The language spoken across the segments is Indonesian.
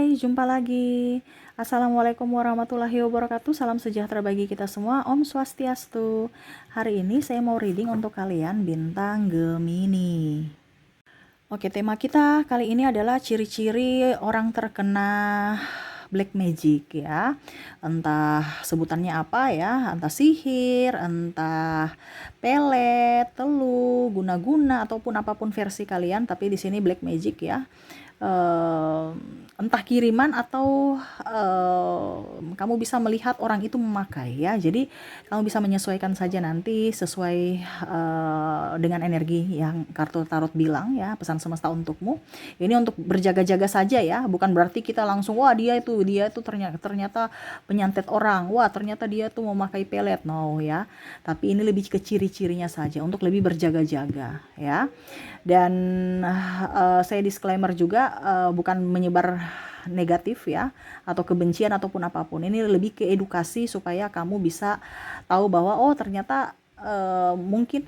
Hai, jumpa lagi. Assalamualaikum warahmatullahi wabarakatuh. Salam sejahtera bagi kita semua. Om Swastiastu. Hari ini saya mau reading untuk kalian bintang Gemini. Oke, tema kita kali ini adalah ciri-ciri orang terkena black magic ya. Entah sebutannya apa ya, entah sihir, entah pelet, teluh, guna-guna ataupun apapun versi kalian, tapi di sini black magic ya. Entah kiriman atau kamu bisa melihat orang itu memakai ya. Jadi kamu bisa menyesuaikan saja nanti sesuai dengan energi yang kartu tarot bilang ya, pesan semesta untukmu. Ini untuk berjaga-jaga saja ya, bukan berarti kita langsung wah dia itu ternyata penyantet orang, wah ternyata dia tuh memakai pelet, no ya. Tapi ini lebih ke ciri-cirinya saja untuk lebih berjaga-jaga ya. Dan saya disclaimer juga bukan menyebar negatif ya atau kebencian ataupun apapun. Ini lebih ke edukasi supaya kamu bisa tahu bahwa oh ternyata mungkin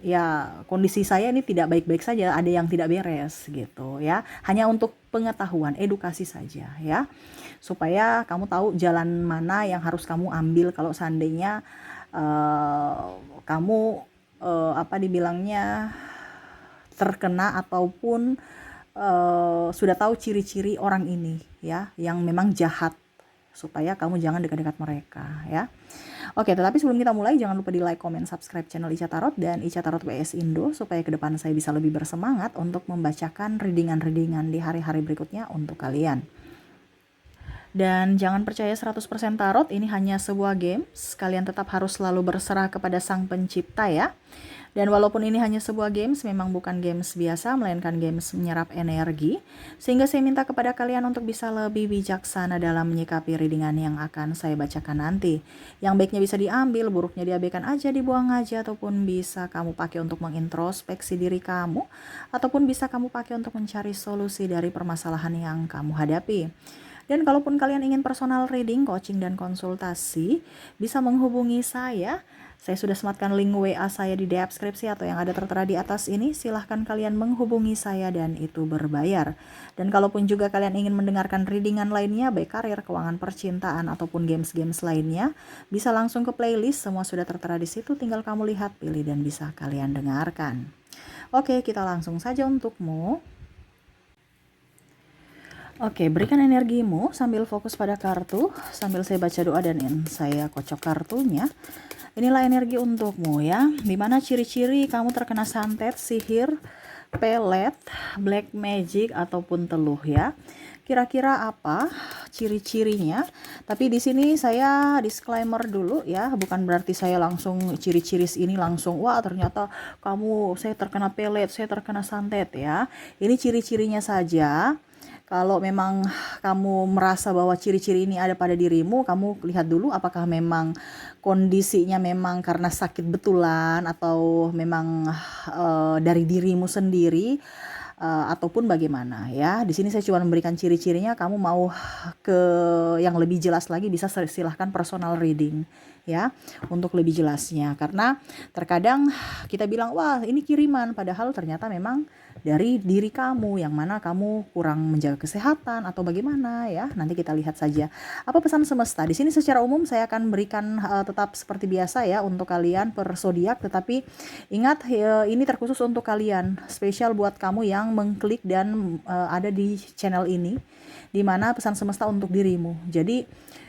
ya kondisi saya ini tidak baik-baik saja, ada yang tidak beres gitu ya. Hanya untuk pengetahuan, edukasi saja ya. Supaya kamu tahu jalan mana yang harus kamu ambil kalau seandainya kamu apa dibilangnya terkena ataupun sudah tahu ciri-ciri orang ini ya yang memang jahat, supaya kamu jangan dekat-dekat mereka ya. Oke, tetapi sebelum kita mulai jangan lupa di like, comment, subscribe channel Ica Tarot dan Ica Tarot WS Indo supaya ke depan saya bisa lebih bersemangat untuk membacakan readingan-readingan di hari-hari berikutnya untuk kalian. Dan jangan percaya 100% tarot, ini hanya sebuah games. Kalian tetap harus selalu berserah kepada Sang Pencipta ya. Dan walaupun ini hanya sebuah games, memang bukan games biasa, melainkan games menyerap energi. Sehingga saya minta kepada kalian untuk bisa lebih bijaksana dalam menyikapi readingan yang akan saya bacakan nanti. Yang baiknya bisa diambil, buruknya diabaikan aja, dibuang aja, ataupun bisa kamu pakai untuk mengintrospeksi diri kamu, ataupun bisa kamu pakai untuk mencari solusi dari permasalahan yang kamu hadapi. Dan kalaupun kalian ingin personal reading, coaching, dan konsultasi, bisa menghubungi saya. Saya sudah sematkan link WA saya di deskripsi atau yang ada tertera di atas ini. Silahkan kalian menghubungi saya dan itu berbayar. Dan kalaupun juga kalian ingin mendengarkan readingan lainnya, baik karir, keuangan, percintaan, ataupun games-games lainnya, bisa langsung ke playlist. Semua sudah tertera di situ, tinggal kamu lihat, pilih, dan bisa kalian dengarkan. Oke, kita langsung saja untukmu. Oke, berikan energimu sambil fokus pada kartu, sambil saya baca doa dan saya kocok kartunya. Inilah energi untukmu ya, dimana ciri-ciri kamu terkena santet, sihir, pelet, black magic, ataupun teluh ya. Kira-kira apa ciri-cirinya? Tapi di sini saya disclaimer dulu ya, bukan berarti saya langsung ciri-ciri ini langsung wah ternyata saya terkena pelet, saya terkena santet ya. Ini ciri-cirinya saja. Kalau memang kamu merasa bahwa ciri-ciri ini ada pada dirimu, kamu lihat dulu apakah memang kondisinya memang karena sakit betulan atau memang dari dirimu sendiri ataupun bagaimana ya. Di sini saya cuma memberikan ciri-cirinya, kamu mau ke yang lebih jelas lagi bisa silahkan personal reading ya untuk lebih jelasnya, karena terkadang kita bilang wah ini kiriman, padahal ternyata memang dari diri kamu yang mana kamu kurang menjaga kesehatan atau bagaimana ya. Nanti kita lihat saja apa pesan semesta. Di sini secara umum saya akan berikan tetap seperti biasa ya untuk kalian per zodiak, tetapi ingat ini terkhusus untuk kalian, spesial buat kamu yang mengklik dan ada di channel ini, dimana pesan semesta untuk dirimu. Jadi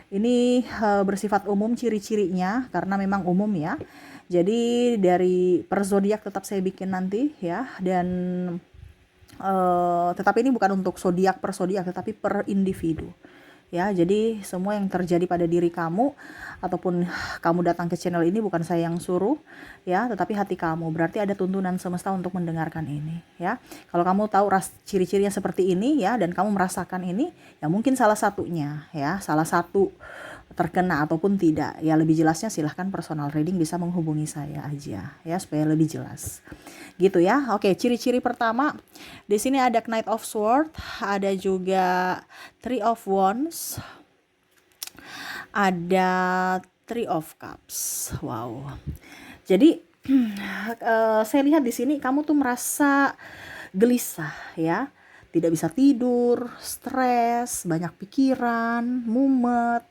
ini bersifat umum ciri-cirinya karena memang umum ya. Jadi dari per zodiak tetap saya bikin nanti ya, dan tetapi ini bukan untuk zodiak per zodiak tetapi per individu. Ya, jadi semua yang terjadi pada diri kamu ataupun kamu datang ke channel ini bukan saya yang suruh ya, tetapi hati kamu. Berarti ada tuntunan semesta untuk mendengarkan ini ya. Kalau kamu tahu ciri-cirinya seperti ini ya dan kamu merasakan ini, ya mungkin salah satunya ya, salah satu terkena ataupun tidak. Ya lebih jelasnya silahkan personal reading bisa menghubungi saya aja ya supaya lebih jelas. Gitu ya. Oke, ciri-ciri pertama di sini ada Knight of Swords, ada juga Three of Wands, ada Three of Cups. Wow. Jadi saya lihat di sini kamu tuh merasa gelisah ya. tidak bisa tidur, stres, banyak pikiran, mumet,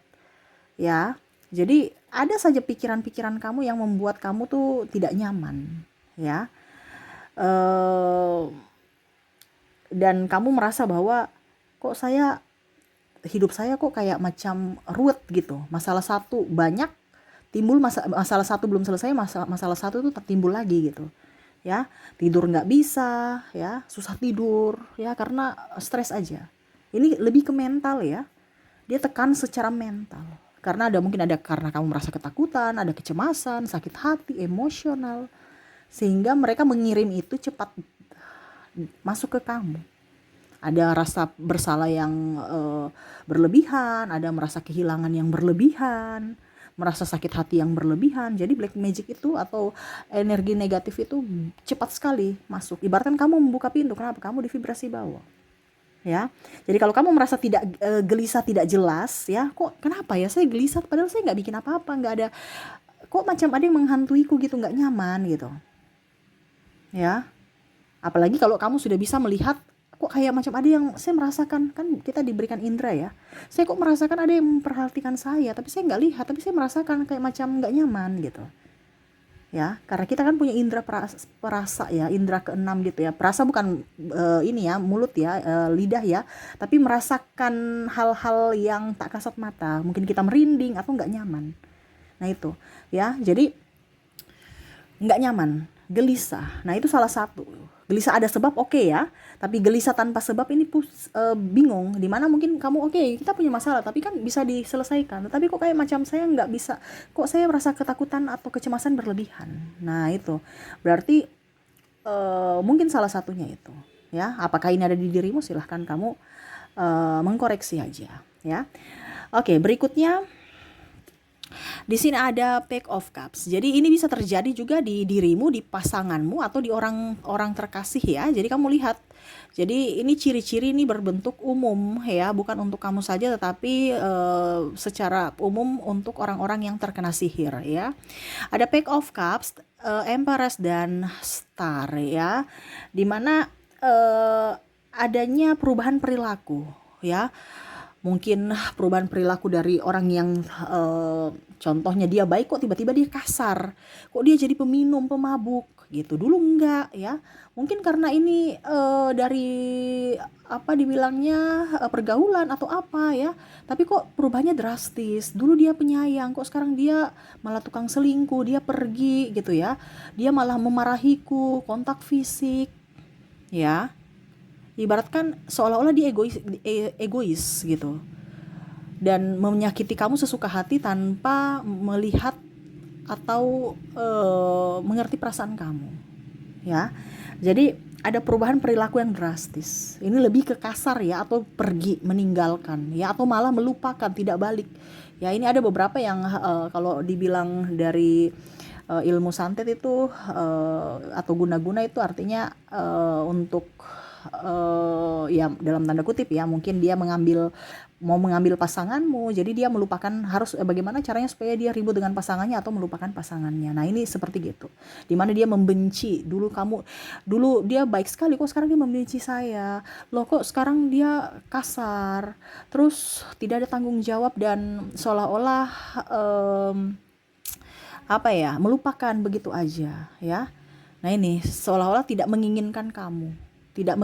ya. Jadi ada saja pikiran-pikiran kamu yang membuat kamu tuh tidak nyaman, ya. Eh, dan kamu merasa bahwa kok hidup saya kok kayak macam ruwet gitu. Masalah satu banyak timbul, masalah satu belum selesai, masalah satu itu tertimbul lagi gitu. Ya, tidur nggak bisa, ya, susah tidur, ya, karena stres aja. Ini lebih ke mental ya. Dia tekan secara mental. Karena karena kamu merasa ketakutan, ada kecemasan, sakit hati, emosional. Sehingga mereka mengirim itu cepat masuk ke kamu. Ada rasa bersalah yang berlebihan, ada merasa kehilangan yang berlebihan, merasa sakit hati yang berlebihan. Jadi black magic itu atau energi negatif itu cepat sekali masuk. Ibaratkan kamu membuka pintu, kenapa? Kamu di vibrasi bawah. Ya. Jadi kalau kamu merasa tidak gelisah, tidak jelas, ya, kok kenapa ya saya gelisah padahal saya nggak bikin apa-apa, nggak ada, kok macam ada yang menghantuiku gitu, nggak nyaman gitu. Ya. Apalagi kalau kamu sudah bisa melihat kok kayak macam ada yang saya merasakan, kan kita diberikan indera ya. Saya kok merasakan ada yang memperhatikan saya, tapi saya nggak lihat, tapi saya merasakan kayak macam nggak nyaman gitu. Ya, karena kita kan punya indera perasa ya, indera keenam gitu ya. Perasa bukan ini ya, mulut ya, lidah ya, tapi merasakan hal-hal yang tak kasat mata. Mungkin kita merinding atau nggak nyaman. Nah itu ya, jadi nggak nyaman, gelisah. Nah itu salah satu. Gelisah ada sebab, oke ya, tapi gelisah tanpa sebab ini bingung. Dimana mungkin kamu kita punya masalah, tapi kan bisa diselesaikan. Tapi kok kayak macam saya nggak bisa, kok saya merasa ketakutan atau kecemasan berlebihan. Nah itu berarti mungkin salah satunya itu. Ya, apakah ini ada di dirimu? Silahkan kamu mengkoreksi aja. Ya, oke, berikutnya. Di sini ada Page of Cups. Jadi ini bisa terjadi juga di dirimu, di pasanganmu, atau di orang terkasih ya. Jadi kamu lihat. Jadi ini ciri-ciri ini berbentuk umum ya, bukan untuk kamu saja tetapi secara umum untuk orang-orang yang terkena sihir ya. Ada Page of Cups, Empress dan Star ya. Dimana adanya perubahan perilaku ya. Mungkin perubahan perilaku dari orang yang contohnya dia baik kok tiba-tiba dia kasar, kok dia jadi peminum, pemabuk gitu. Dulu enggak ya, mungkin karena ini dari apa dibilangnya pergaulan atau apa ya, tapi kok perubahannya drastis. Dulu dia penyayang, kok sekarang dia malah tukang selingkuh, dia pergi gitu ya, dia malah memarahiku, kontak fisik ya. Ibaratkan seolah-olah dia egois gitu, dan menyakiti kamu sesuka hati tanpa melihat atau mengerti perasaan kamu ya. Jadi ada perubahan perilaku yang drastis. Ini lebih ke kasar ya, atau pergi, meninggalkan ya, atau malah melupakan, tidak balik ya. Ini ada beberapa yang kalau dibilang dari ilmu santet itu atau guna-guna itu artinya untuk ya dalam tanda kutip ya, mungkin dia mau mengambil pasanganmu, jadi dia melupakan, harus bagaimana caranya supaya dia ribut dengan pasangannya atau melupakan pasangannya. Nah ini seperti gitu, dimana dia membenci. Dulu dia baik sekali, kok sekarang dia membenci saya, loh kok sekarang dia kasar, terus tidak ada tanggung jawab, dan seolah-olah apa ya, melupakan begitu aja ya. Nah ini seolah-olah tidak menginginkan kamu, tidak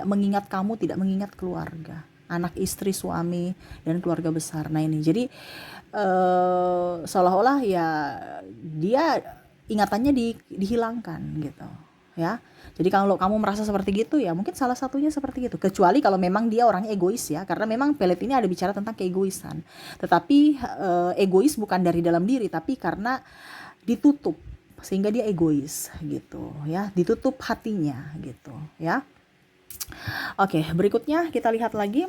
mengingat kamu, tidak mengingat keluarga, anak, istri, suami, dan keluarga besar. Nah ini jadi seolah-olah ya dia ingatannya dihilangkan gitu ya. Jadi kalau kamu merasa seperti gitu ya mungkin salah satunya seperti itu. Kecuali kalau memang dia orangnya egois ya, karena memang pelet ini ada bicara tentang keegoisan. Tetapi egois bukan dari dalam diri, tapi karena ditutup sehingga dia egois gitu ya, ditutup hatinya gitu ya. Oke, berikutnya kita lihat lagi.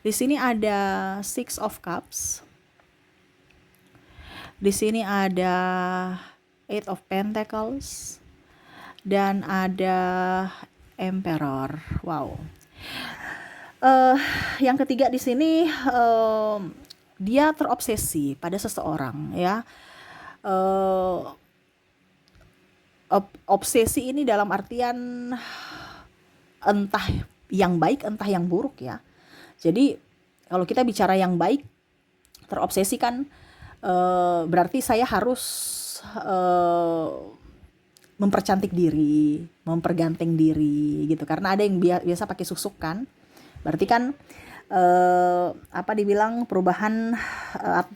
Di sini ada Six of Cups. Di sini ada Eight of Pentacles dan ada Emperor. Wow. Yang ketiga di sini dia terobsesi pada seseorang ya. Obsesi ini dalam artian entah yang baik entah yang buruk ya. Jadi kalau kita bicara yang baik, terobsesi kan berarti saya harus eh, mempercantik diri, memperganteng diri gitu. Karena ada yang biasa pakai susuk kan. Berarti kan apa dibilang perubahan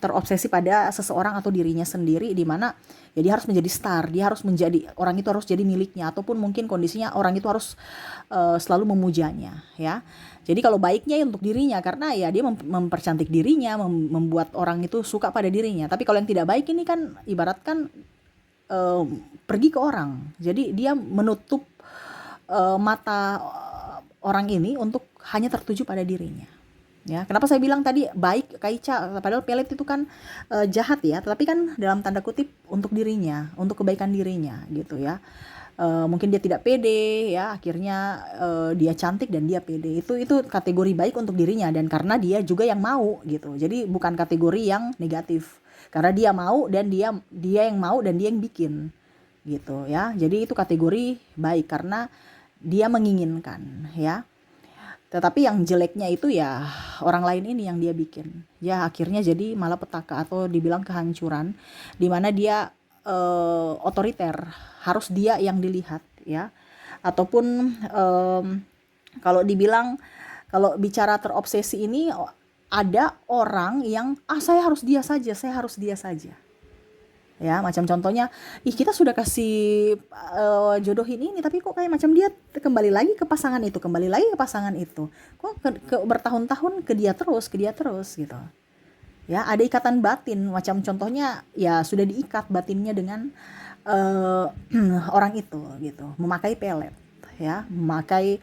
terobsesi pada seseorang atau dirinya sendiri, di mana ya dia harus menjadi star, dia harus menjadi orang itu harus jadi miliknya, ataupun mungkin kondisinya orang itu harus selalu memujanya ya. Jadi kalau baiknya ya untuk dirinya, karena ya dia mempercantik dirinya, membuat orang itu suka pada dirinya. Tapi kalau yang tidak baik ini kan ibaratkan pergi ke orang. Jadi dia menutup mata orang ini untuk hanya tertuju pada dirinya. Ya, kenapa saya bilang tadi baik Kaica, padahal pelet itu kan jahat ya, tapi kan dalam tanda kutip untuk dirinya, untuk kebaikan dirinya gitu ya. Mungkin dia tidak pede ya, akhirnya dia cantik dan dia pede. Itu kategori baik untuk dirinya, dan karena dia juga yang mau gitu. Jadi bukan kategori yang negatif. Karena dia mau dan dia yang mau dan dia yang bikin gitu ya. Jadi itu kategori baik karena dia menginginkan ya. Tetapi yang jeleknya itu ya orang lain ini yang dia bikin. Ya akhirnya jadi malapetaka atau dibilang kehancuran, di mana dia otoriter, harus dia yang dilihat ya. Ataupun kalau dibilang, kalau bicara terobsesi ini, ada orang yang saya harus dia saja, saya harus dia saja. Ya, macam contohnya, kita sudah kasih jodohin ini, tapi kok kayak macam dia kembali lagi ke pasangan itu, kembali lagi ke pasangan itu. Kok bertahun-tahun ke dia terus gitu. Ya, ada ikatan batin, macam contohnya ya sudah diikat batinnya dengan orang itu gitu, memakai pelet ya, memakai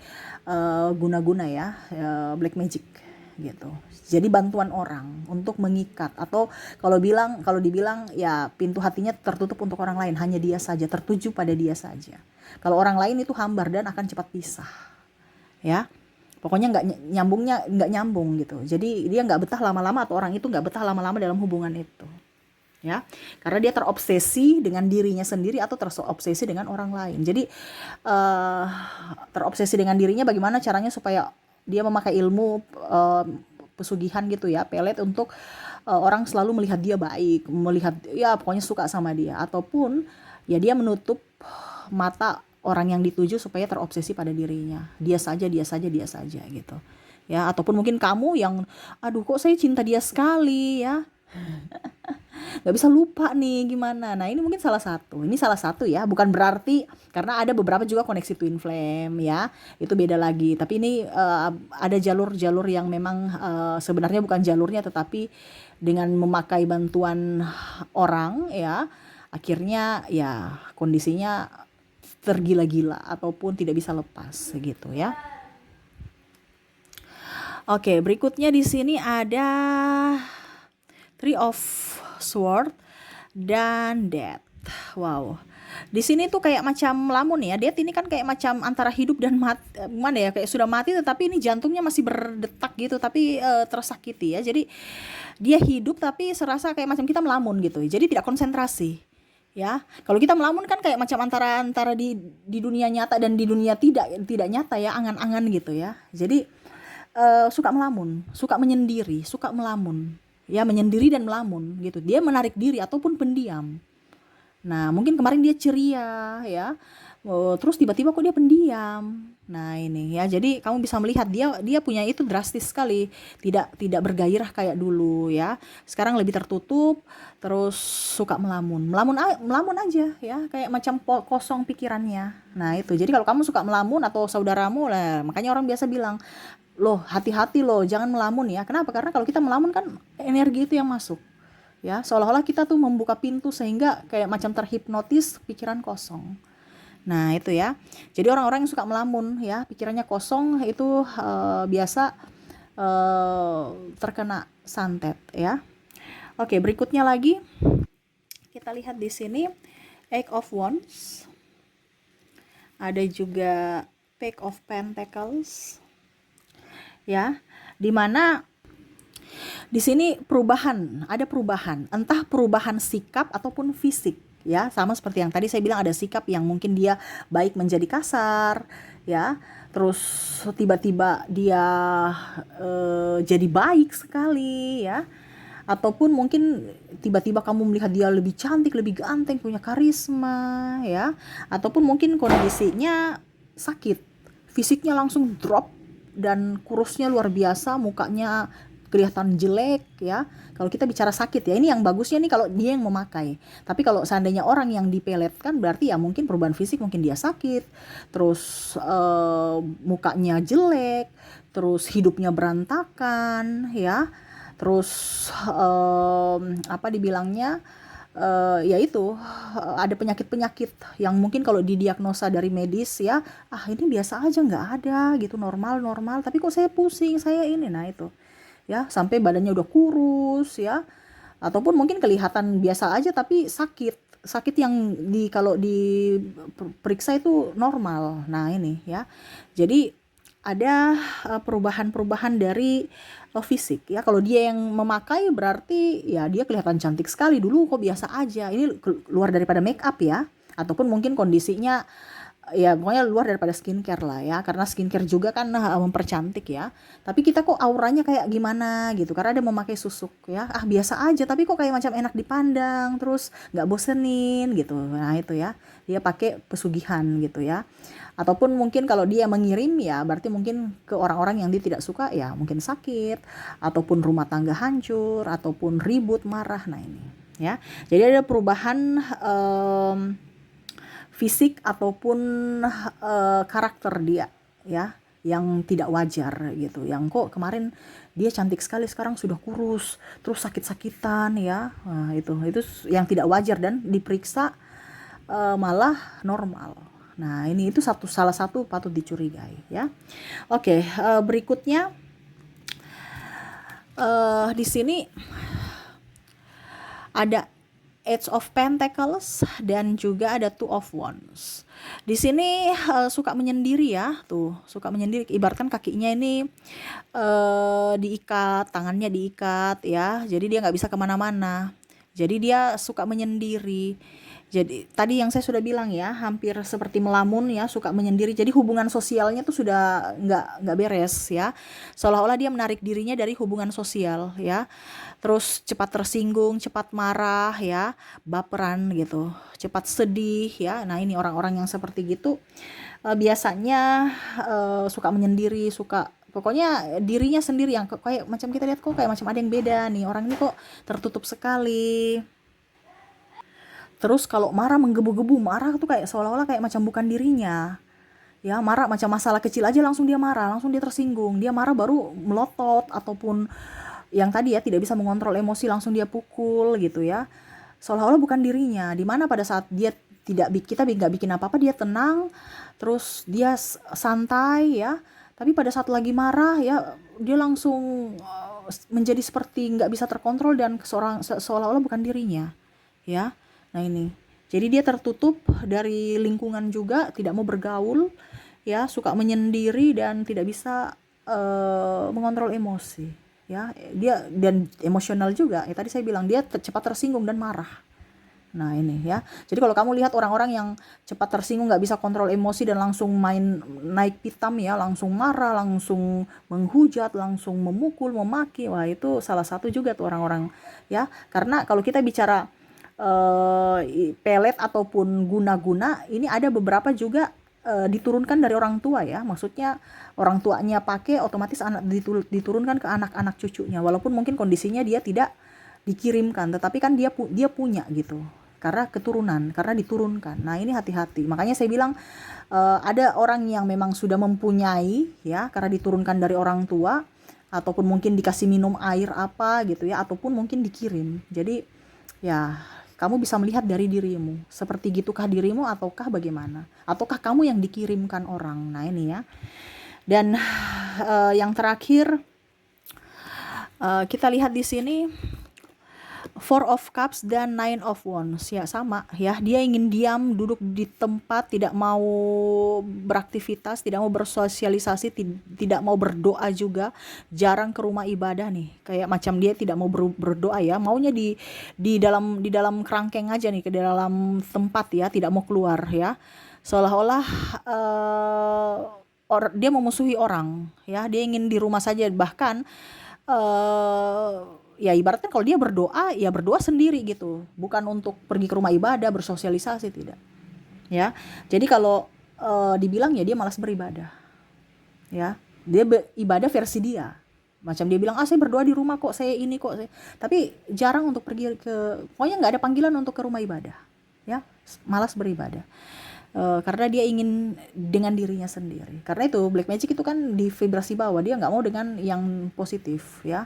guna-guna ya, black magic gitu. Jadi bantuan orang untuk mengikat, atau kalau dibilang ya pintu hatinya tertutup untuk orang lain, hanya dia saja, tertuju pada dia saja. Kalau orang lain itu hambar dan akan cepat pisah. Ya. Pokoknya nggak nyambung gitu. Jadi dia nggak betah lama-lama, atau orang itu nggak betah lama-lama dalam hubungan itu. Ya. Karena dia terobsesi dengan dirinya sendiri atau terobsesi dengan orang lain. Jadi terobsesi dengan dirinya, bagaimana caranya supaya dia memakai ilmu pesugihan gitu ya, pelet, untuk orang selalu melihat dia baik, melihat ya pokoknya suka sama dia, ataupun ya dia menutup mata orang yang dituju supaya terobsesi pada dirinya, dia saja gitu ya. Ataupun mungkin kamu yang aduh kok saya cinta dia sekali ya, nggak bisa lupa nih gimana. Nah ini mungkin salah satu ya, bukan berarti, karena ada beberapa juga koneksi twin flame ya, itu beda lagi. Tapi ini ada jalur-jalur yang memang sebenarnya bukan jalurnya, tetapi dengan memakai bantuan orang ya, akhirnya ya kondisinya tergila-gila ataupun tidak bisa lepas gitu ya. Oke, berikutnya di sini ada Three of Sword dan Death. Wow. Di sini tuh kayak macam lamun ya. Death ini kan kayak macam antara hidup dan mati, mana ya, kayak sudah mati tetapi ini jantungnya masih berdetak gitu, tapi tersakiti ya. Jadi dia hidup tapi serasa kayak macam kita melamun gitu. Jadi tidak konsentrasi. Ya. Kalau kita melamun kan kayak macam antara di dunia nyata dan di dunia tidak nyata ya, angan-angan gitu ya. Jadi suka melamun, suka menyendiri, suka melamun. Ya, menyendiri dan melamun gitu. Dia menarik diri ataupun pendiam. Nah, mungkin kemarin dia ceria ya. Terus tiba-tiba kok dia pendiam. Nah, ini ya. Jadi kamu bisa melihat dia punya itu drastis sekali. Tidak bergairah kayak dulu ya. Sekarang lebih tertutup, terus suka melamun. Melamun aja ya, kayak macam kosong pikirannya. Nah, itu. Jadi kalau kamu suka melamun atau saudaramu lah, makanya orang biasa bilang, loh hati-hati loh, jangan melamun ya. Kenapa? Karena kalau kita melamun kan energi itu yang masuk ya, seolah-olah kita tuh membuka pintu sehingga kayak macam terhipnotis, pikiran kosong. Nah itu ya, jadi orang-orang yang suka melamun ya, pikirannya kosong, itu biasa terkena santet ya. Oke, berikutnya lagi kita lihat di sini Eight of Wands, ada juga Page of Pentacles ya, dimana di sini ada perubahan, entah perubahan sikap ataupun fisik ya, sama seperti yang tadi saya bilang, ada sikap yang mungkin dia baik menjadi kasar ya, terus tiba-tiba dia jadi baik sekali ya, ataupun mungkin tiba-tiba kamu melihat dia lebih cantik, lebih ganteng, punya karisma ya, ataupun mungkin kondisinya sakit, fisiknya langsung drop dan kurusnya luar biasa, mukanya kelihatan jelek ya. Kalau kita bicara sakit ya, ini yang bagusnya nih kalau dia yang memakai. Tapi kalau seandainya orang yang dipeletkan, berarti ya mungkin perubahan fisik, mungkin dia sakit, terus mukanya jelek, terus hidupnya berantakan ya, terus apa dibilangnya, ya itu, ada penyakit-penyakit yang mungkin kalau didiagnosa dari medis ya, ini biasa aja, nggak ada gitu, normal-normal, tapi kok saya pusing, saya ini, nah itu ya, sampai badannya udah kurus ya, ataupun mungkin kelihatan biasa aja tapi sakit yang kalau diperiksa itu normal. Nah ini ya, jadi ada perubahan-perubahan dari fisik ya. Kalau dia yang memakai berarti ya dia kelihatan cantik sekali, dulu kok biasa aja, ini luar daripada make up ya, ataupun mungkin kondisinya ya pokoknya luar daripada skincare lah ya, karena skincare juga kan mempercantik ya, tapi kita kok auranya kayak gimana gitu karena dia memakai susuk ya, biasa aja tapi kok kayak macam enak dipandang, terus nggak bosenin gitu. Nah itu ya, dia pakai pesugihan gitu ya. Ataupun mungkin kalau dia mengirim ya berarti mungkin ke orang-orang yang dia tidak suka ya, mungkin sakit, ataupun rumah tangga hancur, ataupun ribut, marah. Nah ini ya, jadi ada perubahan fisik ataupun karakter dia ya, yang tidak wajar gitu, yang kok kemarin dia cantik sekali sekarang sudah kurus, terus sakit-sakitan ya. Nah, itu yang tidak wajar dan diperiksa malah normal. Nah ini itu salah satu patut dicurigai ya. Oke, berikutnya di sini ada Eight of Pentacles dan juga ada Two of Wands. Di sini suka menyendiri ya, tuh suka menyendiri. Ibaratkan kakinya ini diikat, tangannya diikat ya. Jadi dia nggak bisa kemana-mana. Jadi dia suka menyendiri. Jadi tadi yang saya sudah bilang ya, hampir seperti melamun ya, suka menyendiri. Jadi hubungan sosialnya tuh sudah nggak beres ya. Seolah-olah dia menarik dirinya dari hubungan sosial ya. Terus cepat tersinggung, cepat marah ya, baperan gitu, cepat sedih ya. Nah ini orang-orang yang seperti gitu biasanya suka menyendiri, suka pokoknya dirinya sendiri yang kayak macam kita lihat kok kayak macam ada yang beda nih, orang ini kok tertutup sekali. Terus kalau marah menggebu-gebu, marah tuh kayak seolah-olah kayak macam bukan dirinya. Ya, marah macam masalah kecil aja langsung dia marah, langsung dia tersinggung. Dia marah baru melotot, ataupun yang tadi ya tidak bisa mengontrol emosi langsung dia pukul gitu ya. Seolah-olah bukan dirinya. Dimana pada saat dia kita nggak bikin apa-apa, dia tenang, terus dia santai ya. Tapi pada saat lagi marah ya dia langsung menjadi seperti nggak bisa terkontrol dan seolah-olah bukan dirinya ya. Nah ini, jadi dia tertutup dari lingkungan juga, tidak mau bergaul ya, suka menyendiri dan tidak bisa mengontrol emosi ya. Dia dan emosional juga ya, tadi saya bilang dia cepat tersinggung dan marah. Nah ini ya, jadi kalau kamu lihat orang-orang yang cepat tersinggung, nggak bisa kontrol emosi dan langsung main naik pitam ya, langsung marah, langsung menghujat, langsung memukul, memaki, wah itu salah satu juga tuh orang-orang ya. Karena kalau kita bicara pelet ataupun guna-guna, ini ada beberapa juga diturunkan dari orang tua ya, maksudnya orang tuanya pakai, otomatis diturunkan ke anak-anak cucunya, walaupun mungkin kondisinya dia tidak dikirimkan, tetapi kan dia punya gitu, karena keturunan, karena diturunkan. Nah ini hati-hati, makanya saya bilang ada orang yang memang sudah mempunyai ya, karena diturunkan dari orang tua, ataupun mungkin dikasih minum air apa gitu ya, ataupun mungkin dikirim. Jadi ya kamu bisa melihat dari dirimu, seperti gitukah dirimu ataukah bagaimana? Ataukah kamu yang dikirimkan orang? Nah ini ya. Dan yang terakhir kita lihat di sini Four of Cups dan Nine of Wands ya, sama ya, dia ingin diam, duduk di tempat, tidak mau beraktivitas, tidak mau bersosialisasi, tidak mau berdoa juga, jarang ke rumah ibadah nih, kayak macam dia tidak mau berdoa ya, maunya di dalam kerangkeng aja nih, ke dalam tempat ya, tidak mau keluar ya, seolah-olah dia memusuhi orang, ya. Dia ingin di rumah saja, bahkan eh ya ibaratkan kalau dia berdoa, ya berdoa sendiri gitu, bukan untuk pergi ke rumah ibadah bersosialisasi, tidak, ya. Jadi kalau dibilang ya dia malas beribadah, ya. Dia ibadah versi dia, macam dia bilang, saya berdoa di rumah kok, saya ini kok, tapi jarang untuk pergi pokoknya nggak ada panggilan untuk ke rumah ibadah, ya. Malas beribadah. Karena dia ingin dengan dirinya sendiri. Karena itu black magic itu kan di vibrasi bawah, dia nggak mau dengan yang positif, ya.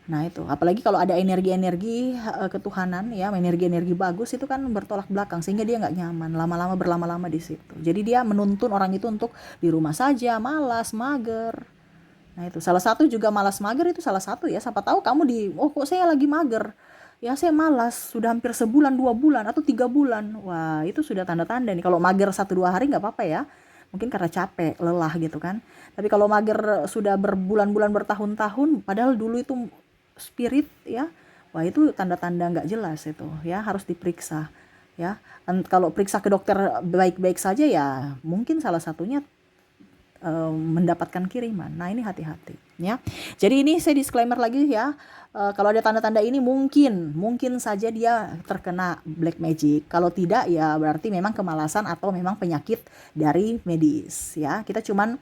Nah itu, apalagi kalau ada energi-energi ketuhanan, ya, energi-energi bagus itu kan bertolak belakang, sehingga dia nggak nyaman, lama-lama berlama-lama di situ. Jadi dia menuntun orang itu untuk di rumah saja, malas, mager. Nah itu salah satu juga, malas mager itu salah satu, ya. Siapa tahu kamu kok saya lagi mager, ya saya malas sudah hampir sebulan, 2 bulan, atau 3 bulan. Wah itu sudah tanda-tanda nih. Kalau mager 1-2 hari nggak apa-apa, ya, mungkin karena capek, lelah gitu kan. Tapi kalau mager sudah berbulan-bulan, bertahun-tahun, padahal dulu itu spirit, ya, wah itu tanda-tanda nggak jelas itu, ya, harus diperiksa, ya. Kalau periksa ke dokter baik-baik saja, ya mungkin salah satunya mendapatkan kiriman. Nah ini hati-hati, ya. Jadi ini saya disclaimer lagi, ya. Kalau ada tanda-tanda ini mungkin saja dia terkena black magic. Kalau tidak, ya berarti memang kemalasan atau memang penyakit dari medis, ya. Kita cuman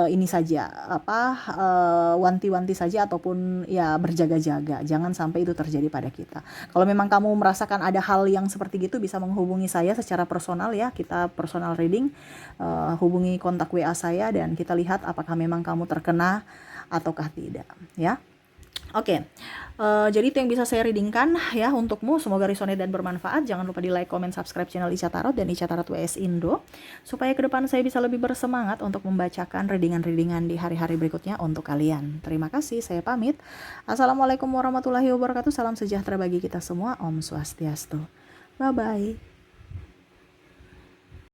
ini saja, wanti-wanti saja, ataupun ya berjaga-jaga, jangan sampai itu terjadi pada kita. Kalau memang kamu merasakan ada hal yang seperti gitu, bisa menghubungi saya secara personal, ya. Kita personal reading, hubungi kontak WA saya dan kita lihat apakah memang kamu terkena ataukah tidak, ya. Oke, jadi itu yang bisa saya readingkan, ya, untukmu. Semoga resonate dan bermanfaat. Jangan lupa di like, comment, subscribe channel Ica Tarot dan Ica Tarot WS Indo, supaya ke depan saya bisa lebih bersemangat untuk membacakan readingan-readingan di hari-hari berikutnya untuk kalian. Terima kasih, saya pamit. Assalamualaikum warahmatullahi wabarakatuh. Salam sejahtera bagi kita semua. Om Swastiastu. Bye-bye.